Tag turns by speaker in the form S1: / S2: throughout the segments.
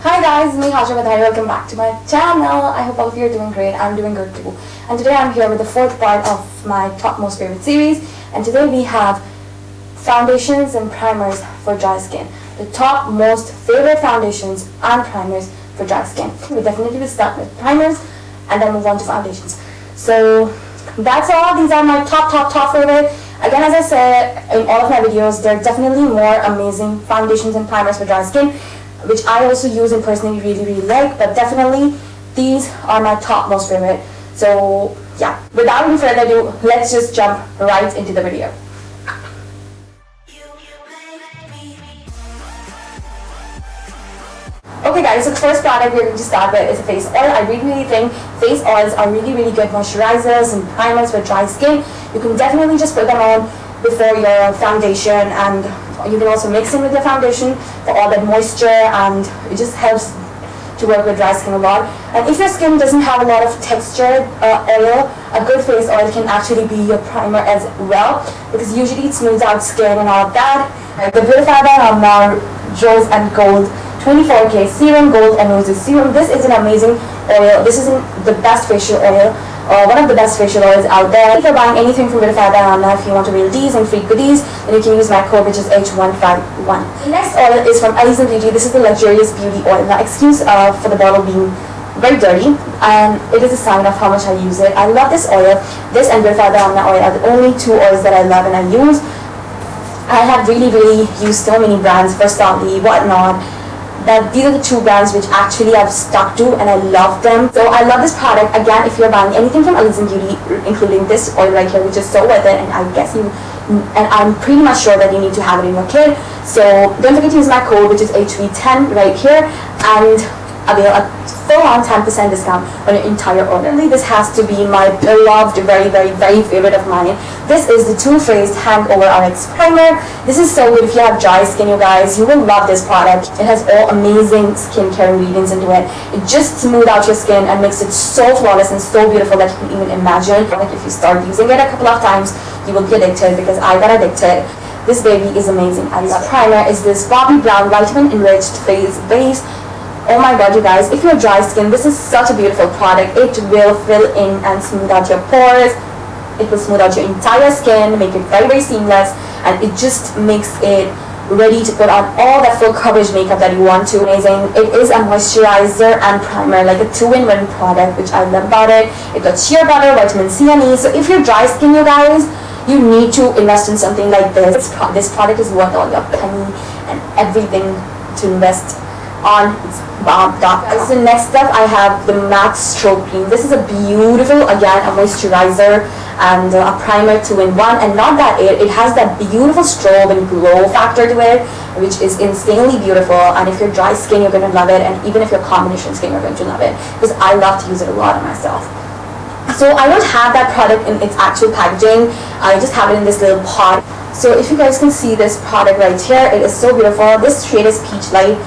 S1: Hi guys, it's me hajra.vadhariya. Welcome back to my channel. I hope all of you are doing great. I'm doing good too. And today I'm here with the fourth part of my top most favorite series. And today we have foundations and primers for dry skin. The top most favorite foundations and primers for dry skin. We definitely will start with primers and then move on to foundations. So that's all. These are my top favorite. Again, as I said in all of my videos, there are definitely more amazing foundations and primers for dry skin, which I also use and personally really like, but definitely these are my top most favorite. So yeah, without any further ado, let's just jump right into the video. Okay guys, so the first product we're going to start with is a face oil. I really think face oils are really good moisturizers and primers for dry skin. You can definitely just put them on before your foundation, and you can also mix in with your foundation for all that moisture, and it just helps to work with dry skin a lot. And if your skin doesn't have a lot of textured oil, a good face oil can actually be your primer as well, because usually it smooths out skin and all of that. The BEAUTIFY by AMNA Rose and Gold 24K Serum Gold and Roses Serum. This is an amazing oil. This is the best facial oil, one of the best facial oils out there. If you're buying anything from BEAUTIFY by AMNA, if you want to reel these and free goodies, then you can use my code, which is H151. The next oil is from ALEZEM Beauty. This is the Luxurious Beauty Oil. Now, excuse for the bottle being very dirty, and it is a sign of how much I use it. I love this oil. This and BEAUTIFY by AMNA oil are the only two oils that I love and I use. I have really used so many brands, Versali, whatnot. That these are the two brands which actually I've stuck to and I love them. So I love this product. Again, if you're buying anything from ALEZEM Beauty, including this oil right here, which is so worth it, and I guess and I'm pretty much sure that you need to have it in your kit. So don't forget to use my code, which is HV10 right here, and avail a full-on 10% discount on your entire order. This has to be my beloved, very favorite of mine. This is the Too Faced Hangover RX Primer. This is so good if you have dry skin, you guys. You will love this product. It has all amazing skincare ingredients into it. It just smooths out your skin and makes it so flawless and so beautiful that you can even imagine. Like if you start using it a couple of times, you will get addicted, because I got addicted. This baby is amazing. And the primer is this Bobbi Brown Vitamin Enriched Face Base. Oh my god, you guys, if you're dry skin, this is such a beautiful product. It will fill in and smooth out your pores. It will smooth out your entire skin, make it very seamless, and it just makes it ready to put on all that full coverage makeup that you want to. Amazing. It is a moisturizer and primer, like a 2-in-1 product, which I love about it. It got shea butter, vitamin C and E. So if you're dry skin, you guys, you need to invest in something like this. This product is worth all your penny and everything to invest on. It's bomb.com. So next up I have the Matte Strobe Cream. This is a beautiful, again, a moisturizer and a primer 2-in-1, and not that it has that beautiful strobe and glow factor to it, which is insanely beautiful. And if you're dry skin, you're going to love it, and even if you're combination skin, you're going to love it, because I love to use it a lot on myself. So I don't have that product in its actual packaging. I just have it in this little pot. So if you guys can see this product right here, it is so beautiful. This shade is Peach Light.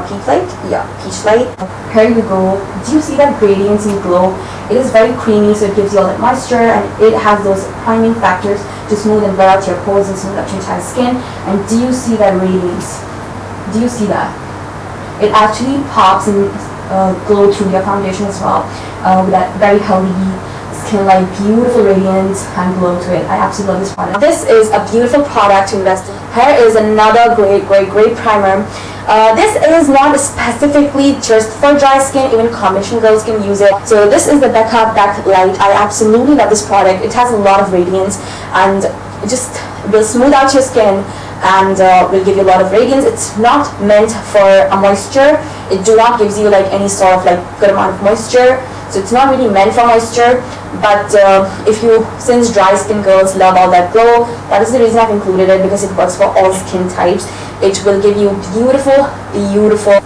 S1: Peach Light. Here you go. Do you see that radiance and glow? It is very creamy, so it gives you all that moisture, and it has those priming factors to smooth and blur out your pores and smooth out your entire skin. And do you see that radiance? Do you see that? It actually pops and glow through your foundation as well, with that very healthy skin, like beautiful radiance and glow to it. I absolutely love this product. This is a beautiful product to invest in. Here is another great primer. This is not specifically just for dry skin, even combination girls can use it. So this is the BECCA Backlight. I absolutely love this product. It has a lot of radiance, and it just will smooth out your skin and will give you a lot of radiance. It's not meant for a moisture. It do not gives you like any sort of like good amount of moisture. So it's not really meant for moisture, but since dry skin girls love all that glow, that is the reason I've included it, because it works for all skin types. It will give you beautiful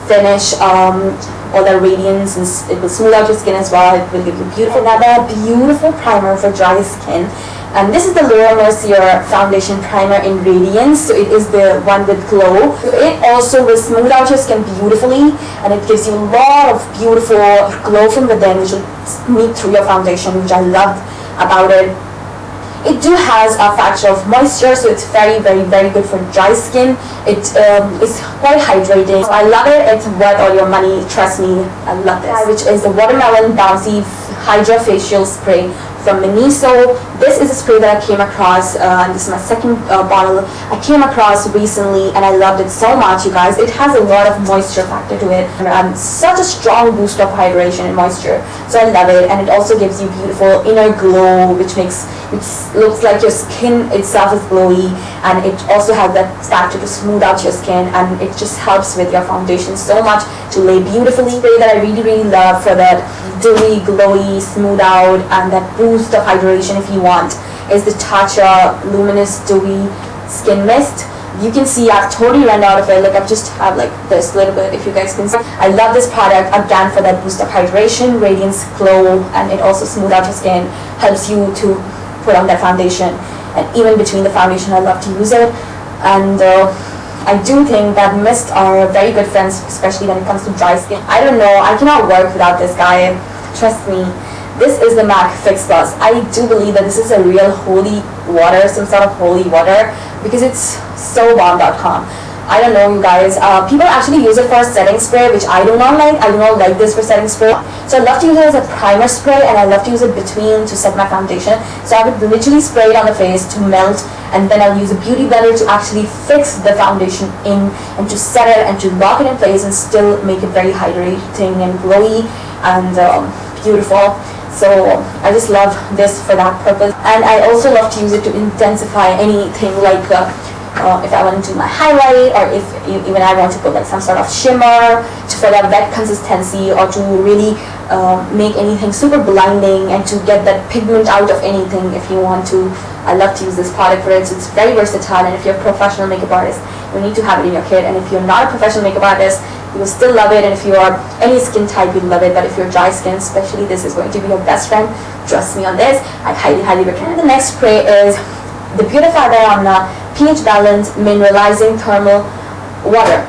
S1: finish, all the radiance, and it will smooth out your skin as well. It will give you another beautiful primer for dry skin. And this is the MERCIER Foundation Primer in Radiance. So it is the one with glow. So it also will smooth out your skin beautifully, and it gives you a lot of beautiful glow from within, which will sneak through your foundation, which I love about it. It do has a factor of moisture, so it's very good for dry skin. It is quite hydrating. So I love it. It's worth all your money. Trust me, I love this. Which is the Watermelon Bouncy Hydra Facial Spray from MINISO. This is a spray that I came across, and this is my second bottle. I came across recently and I loved it so much, you guys. It has a lot of moisture factor to it, and such a strong boost of hydration and moisture. So I love it, and it also gives you beautiful inner glow, which looks like your skin itself is glowy, and it also has that factor to smooth out your skin, and it just helps with your foundation so much to lay beautifully. Spray that I really love for that dewy, glowy, smooth out, and that boost of hydration if you want is the TATCHA Luminous Dewy Skin Mist. You can see I've totally run out of it. Like, I've just have like this little bit, if you guys can see. I love this product again for that boost of hydration, radiance, glow, and it also smooth out your skin, helps you to put on that foundation. And even between the foundation, I love to use it. And I do think that mists are very good friends, especially when it comes to dry skin. I don't know, I cannot work without this guy. Trust me. This is the MAC Fix Plus. I do believe that this is a real holy water, some sort of holy water, because it's so bomb.com. I don't know, you guys. People actually use it for a setting spray, which I do not like. I do not like this for setting spray. So I love to use it as a primer spray, and I love to use it between to set my foundation. So I would literally spray it on the face to melt, and then I'll use a beauty blender to actually fix the foundation in, and to set it and to lock it in place and still make it very hydrating and glowy and beautiful. So I just love this for that purpose. And I also love to use it to intensify anything, like if I want to do my highlight, or if even I want to put like some sort of shimmer for that wet consistency, or to really make anything super blinding and to get that pigment out of anything if you want to. I love to use this product for it. So it's very versatile, and if you're a professional makeup artist, you need to have it in your kit. And if you're not a professional makeup artist, you will still love it, and if you are any skin type, you'll love it. But if you're dry skin especially, this is going to be your best friend. Trust me on this. I highly recommend. The next spray is the BEAUTIFY by AMNA pH Balanced Mineralizing Thermal Water.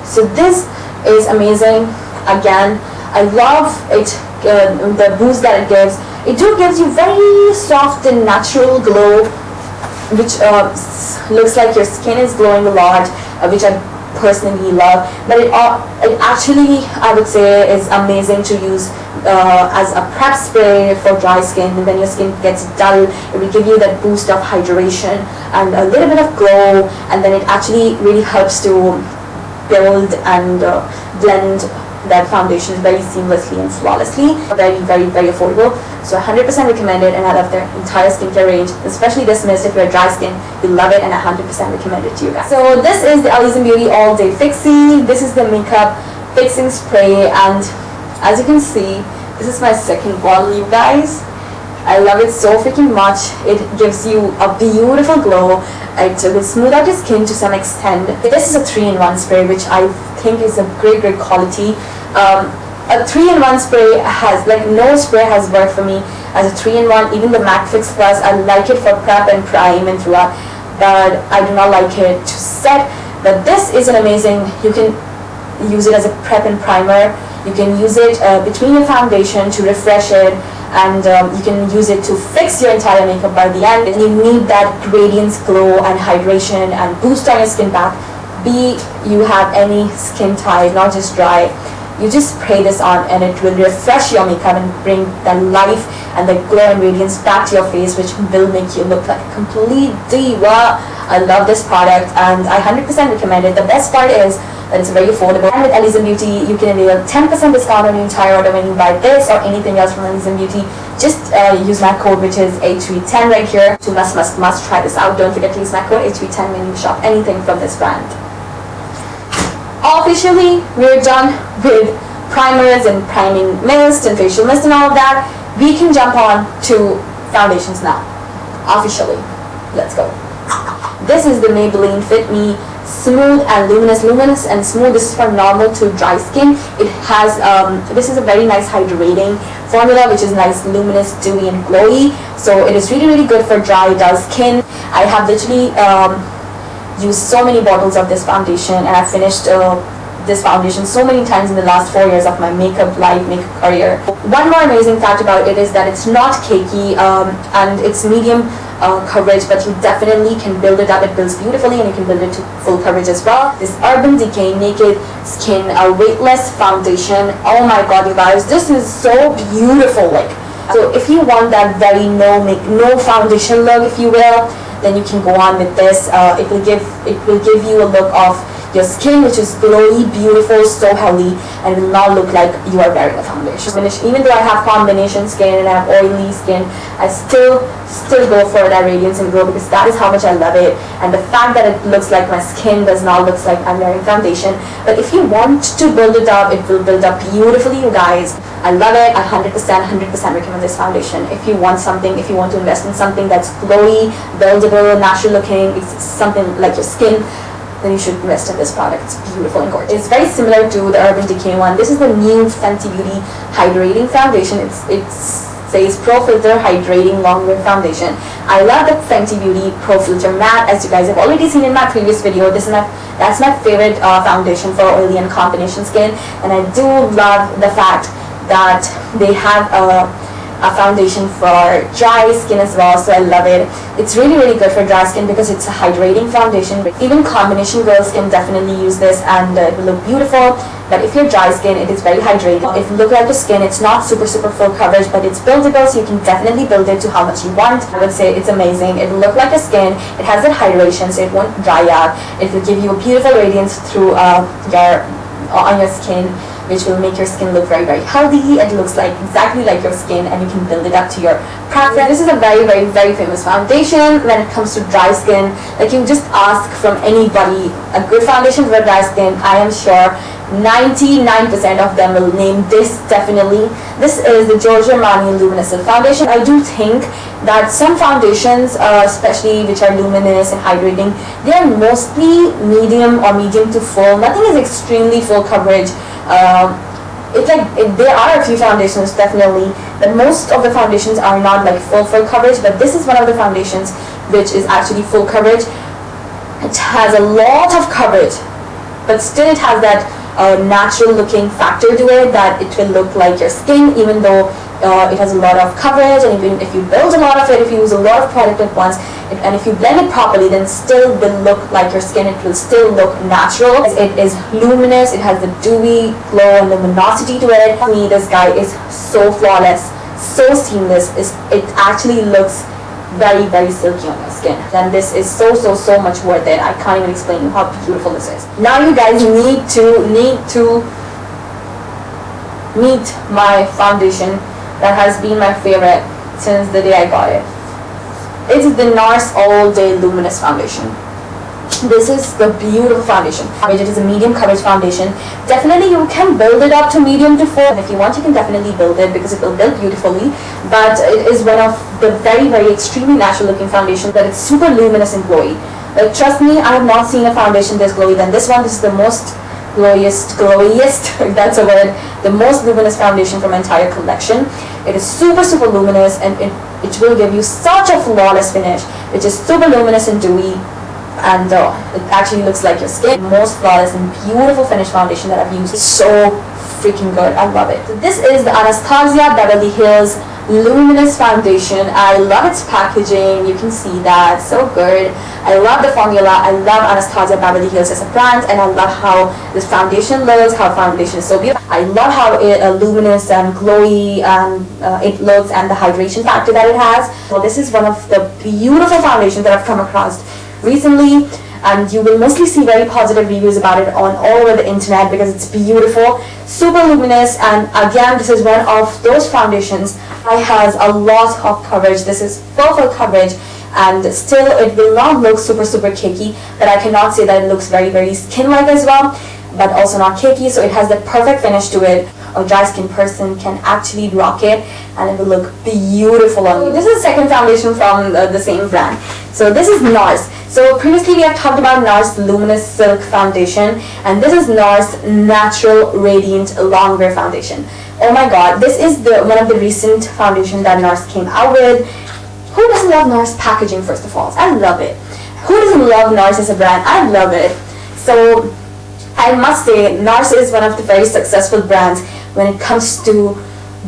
S1: So this is amazing. Again, I love it, the boost that it gives. It gives you very soft and natural glow, which looks like your skin is glowing a lot, which I personally love. But it actually, I would say, is amazing to use as a prep spray for dry skin. When your skin gets dull, it will give you that boost of hydration and a little bit of glow, and then it actually really helps to build and blend that foundation very seamlessly and flawlessly. Very affordable. So 100% recommend it, and I love their entire skincare range, especially this mist. If you're dry skin, you'll love it, and I 100% recommend it to you guys. So this is the ALEZEM Beauty All Day FIXY. This is the makeup fixing spray, and as you can see, this is my second bottle, you guys. I love it so freaking much. It gives you a beautiful glow. It will smooth out your skin to some extent. This is a 3-in-1 spray, which I think is a great quality. A 3-in-1 spray has, like, no spray has worked for me as a 3-in-1. Even the MAC Fix Plus, I like it for prep and prime and throughout, but I do not like it to set. But this is an amazing, you can use it as a prep and primer. You can use it between your foundation to refresh it, and you can use it to fix your entire makeup by the end. And you need that radiance, glow, and hydration and boost on your skin back. Be you have any skin type, not just dry. You just spray this on, and it will refresh your makeup and bring that life and the glow and radiance back to your face, which will make you look like a complete diva. I love this product, and I 100% recommend it. The best part is that it's very affordable. And with ALEZEM Beauty, you can avail 10% discount on your entire order when you buy this or anything else from ALEZEM Beauty. Just use my code, which is HV10 right here. To must try this out. Don't forget to use my code HV10 when you shop anything from this brand. Officially, we're done with primers and priming mist and facial mist and all of that. We can jump on to foundations now. Officially, let's go. This is the Maybelline Fit Me Smooth and Luminous and Smooth. This is for normal to dry skin. It has this is a very nice hydrating formula, which is nice, luminous, dewy, and glowy. So it is really good for dry, dull skin. I have literally used so many bottles of this foundation, and I finished this foundation so many times in the last 4 years of my makeup life, makeup career. One more amazing fact about it is that it's not cakey and it's medium coverage, but you definitely can build it up. It builds beautifully and you can build it to full coverage as well. This Urban Decay Naked Skin Weightless Foundation. Oh my god, you guys, this is so beautiful. Like, so if you want that very no foundation look, if you will, then you can go on with this. It will give you a look of your skin which is glowy, beautiful, so healthy, and will not look like you are wearing a foundation. Even though I have combination skin and I have oily skin, I still go for that Radiance and Glow because that is how much I love it. And the fact that it looks like my skin does not look like I'm wearing foundation. But if you want to build it up, it will build up beautifully, you guys. I love it. I 100% recommend this foundation. If you want something, if you want to invest in something that's glowy, buildable, natural looking, it's something like your skin, then you should invest in this product. It's beautiful and gorgeous. It's very similar to the Urban Decay one. This is the new Fenty Beauty Hydrating Foundation. It says Pro Filter Hydrating Longwear Foundation. I love the Fenty Beauty Pro Filter Matte. As you guys have already seen in my previous video, that's my favorite foundation for oily and combination skin. And I do love the fact that they have a foundation for dry skin as well, so I love it. It's really good for dry skin because it's a hydrating foundation. Even combination girls can definitely use this and it will look beautiful. But if you're dry skin, it is very hydrating. If you look at the skin, it's not super full coverage, but it's buildable, so you can definitely build it to how much you want. I would say it's amazing. It will look like a skin. It has that hydration, so it won't dry out. It will give you a beautiful radiance through on your skin, which will make your skin look very healthy. It looks like exactly like your skin, and you can build it up to your preference. This is a very famous foundation when it comes to dry skin. Like, you just ask from anybody a good foundation for dry skin, I am sure 99% of them will name this. Definitely, this is the Giorgio Armani Luminous Foundation. I do think that some foundations, especially which are luminous and hydrating, they are mostly medium or medium to full. Nothing is extremely full coverage. There are a few foundations definitely, but most of the foundations are not like full coverage. But this is one of the foundations which is actually full coverage. It has a lot of coverage, but still it has that natural looking factor to it, that it will look like your skin, even though it has a lot of coverage. And even if you build a lot of it, if you use a lot of product at once, and if you blend it properly, then still will look like your skin. It will still look natural. It is luminous. It has the dewy glow and luminosity to it. For me, this guy is so flawless, so seamless. It actually looks very silky on your skin, and this is so much worth it. I can't even explain how beautiful this is. Now you guys need to meet my foundation that has been my favorite since the day I got it. It's the NARS All Day Luminous Foundation. This is the beautiful foundation. It is a medium coverage foundation. Definitely you can build it up to medium to full. If you want, you can definitely build it because it will build beautifully. But it is one of the very extremely natural looking foundations that it's super luminous and glowy. Like, trust me, I have not seen a foundation this glowy than this one. This is the most glowiest, if that's a word, the most luminous foundation from my entire collection. It is super luminous, and it will give you such a flawless finish, which is super luminous and dewy. And it actually looks like your skin. Most flawless and beautiful finish foundation that I've used. It's so freaking good. I love it. So this is the Anastasia Beverly Hills Luminous Foundation. I love its packaging. You can see that. So good. I love the formula. I love Anastasia Beverly Hills as a brand, and I love how this foundation looks, how foundation is so beautiful. I love how luminous and glowy it looks, and the hydration factor that it has. So this is one of the beautiful foundations that I've come across recently, and you will mostly see very positive reviews about it on all over the internet because it's beautiful, super luminous. And again, this is one of those foundations that has a lot of coverage. This is full coverage, and still it will not look super cakey, but I cannot say that it looks very skin-like as well, but also not cakey. So it has the perfect finish to it. A dry skin person can actually rock it, and it will look beautiful on you. This is the second foundation from the same brand. So this is NARS. So previously we have talked about NARS Luminous Silk Foundation, and this is NARS Natural Radiant Longwear Foundation. Oh my god, this is one of the recent foundation that NARS came out with. Who doesn't love NARS packaging, first of all? I love it. Who doesn't love NARS as a brand? I love it. So I must say, NARS is one of the very successful brands when it comes to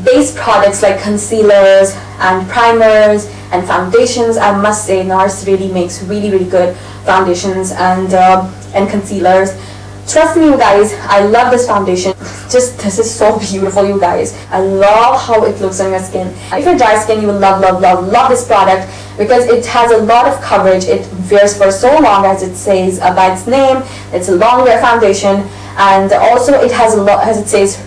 S1: base products like concealers and primers and foundations. I must say, NARS really makes really good foundations and concealers. Trust me, you guys, I love this foundation. This is so beautiful, you guys. I love how it looks on your skin. If you're dry skin, you will love this product because it has a lot of coverage. It wears for so long, as it says by its name. It's a long wear foundation, and also it has a lot, as it says,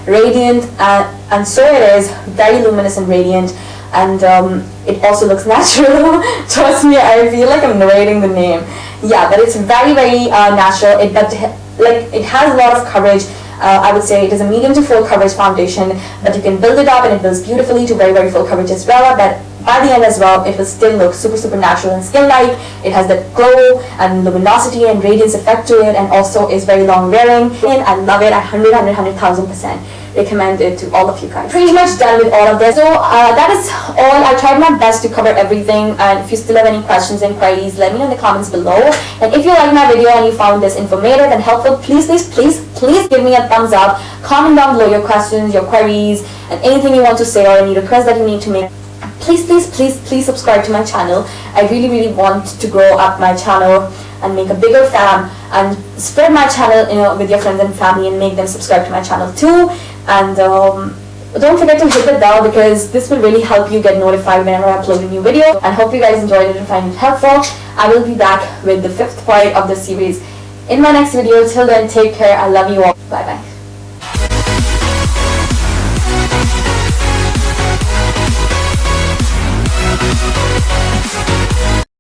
S1: radiant, and so it is very luminous and radiant. And it also looks natural. Trust me, I feel like I'm narrating the name. Yeah, but it's very natural. It has a lot of coverage. I would say it is a medium to full coverage foundation, but you can build it up and it builds beautifully to very full coverage as well. But by the end as well, it will still look super natural and skin-like. It has that glow and luminosity and radiance effect to it, and also is very long wearing. And I love it. I 100,000% recommend it to all of you guys. Pretty much done with all of this. So that is all. I tried my best to cover everything, and if you still have any questions and queries, let me know in the comments below. And if you liked my video and you found this informative and helpful, please give me a thumbs up. Comment down below your questions, your queries, and anything you want to say or any requests that you need to make. Please subscribe to my channel. I really want to grow up my channel and make a bigger fam and spread my channel, with your friends and family, and make them subscribe to my channel too. And don't forget to hit the bell, because this will really help you get notified whenever I upload a new video. And hope you guys enjoyed it and find it helpful. I will be back with the 5th part of the series in my next video. Till then, take care. I love you all. Bye bye.